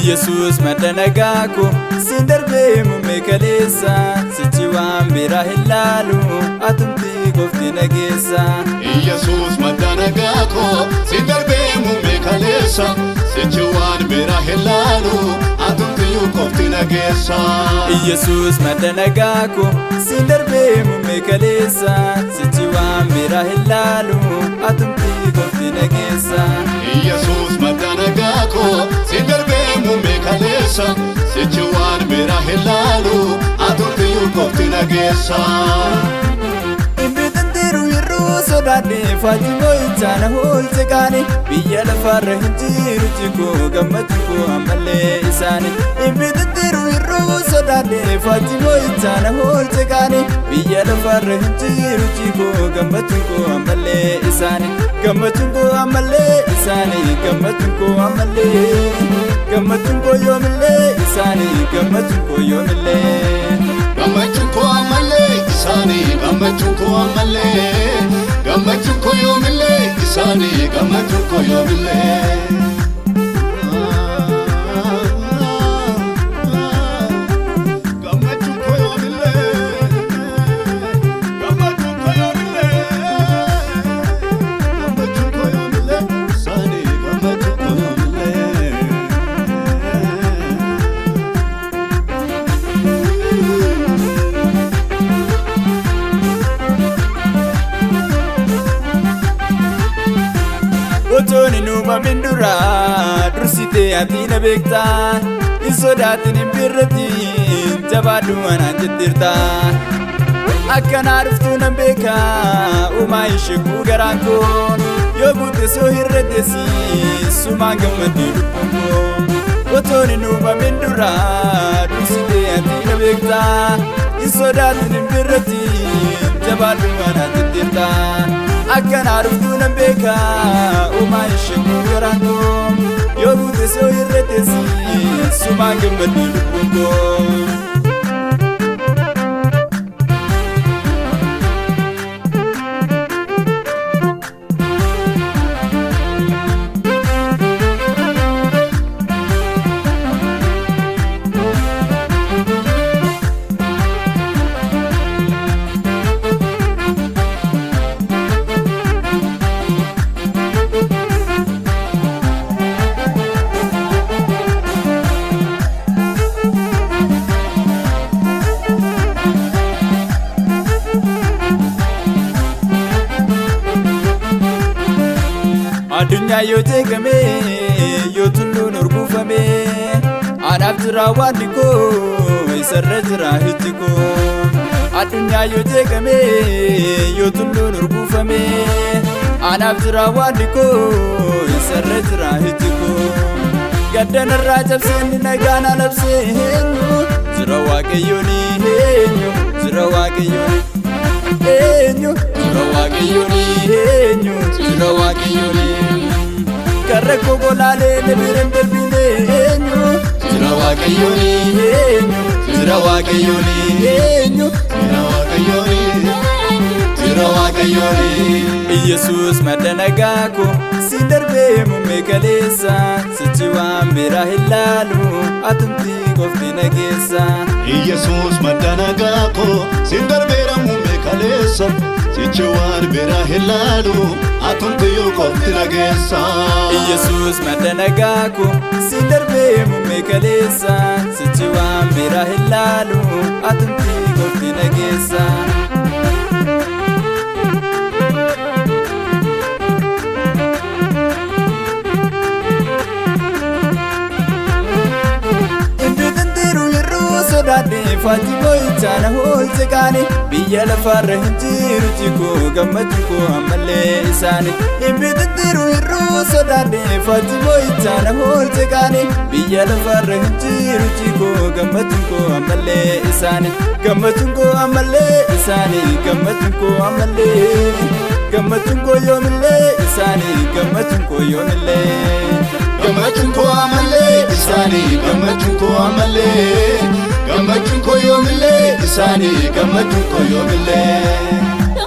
Yesus madanagaako sindarbe mumekalesa sichiwaan bira hilalu atumti gofti nageessa. Yesus madanagaako sindarbe mumekalesa sichiwaan bira hilalu atumti gofti nageessa. Yesus madanagaako sindarbe mumekalesa sichiwaan bira hilalu atumti gofti nageessa. Yesus madanagaako sindarbe mumekalesa sichiwaan bira hilalu atumti gofti nageessa. Sodade Fatimo itana holte kani biyya lafarra hinjiru jiko gammachuu ammallee isaani ibiddiru irruu sodade Fatimo itana holte kani biyya lafarra hinjiru jiko gammachuu ammallee isaani gammachuu ammallee isaani gammachuu ammallee gammachuu yoomillee isaani gammachuu yoomillee gammachuu ammallee isaani gammachuu ammallee gammachuu yoomillee isaani gammachuu yoomillee. Otoni numa mindura dursite atina bekta isodatin imbirratin jabadu ana jettirta akkana ruftu nan beka uma ishiku garankon yogute so hirredesi suma gammadi dubbonkon. Otoni numa mindura dursite atina bekta isodatin imbirratin jabadu ana jettirta akkana ruftu nan beka uma ishiku garankon yogute so hirredesi suma gammadi dubbonkon. Adunya yoo teekame yoo tulluun urguufame anaaf jira waan koo isarra jira hiddi koo. Adunya yoo teekame yoo tulluun urguufame anaaf jira waan koo isarra jira hiddi koo. Gaddanarraa cabseen nagaana labsee eenyu jira waaqayyoon eenyu jira waaqayyoon eenyu jira waaqayyoon eenyu jira waaqayyoon karrakko golaalee lebiren darbine eenyu jira waaqayyoon eenyu jira waaqayyoon eenyu jira waaqayyoon jira waaqayyoon. Yesus madanagaako sindarbe mumekalesa sichiwaan bira hilalu atumti gofti nageessa. Yesus madanagaako sindarbe mumekalesa sichiwaan bira hilalu atumti gofti nageessa. Yesus madanagaako sindarbe mumekalesa sichiwaan bira hilalu atumti gofti nageessa. Sodade Fatimo itana holte kani biyya lafarra hinjiru jiko gammachuu ammallee isaani ibiddiru irruu sodade Fatimo itana holte kani biyya lafarra hinjiru jiko gammachuu ammallee isaani gammachuu ammallee isaani gammachuu ammallee gammachuu yoomillee isaani gammachuu yoomillee gammachuu ammallee isaani gammachuu ammallee gammachuu yoomillee isaani gammachuu yoomillee.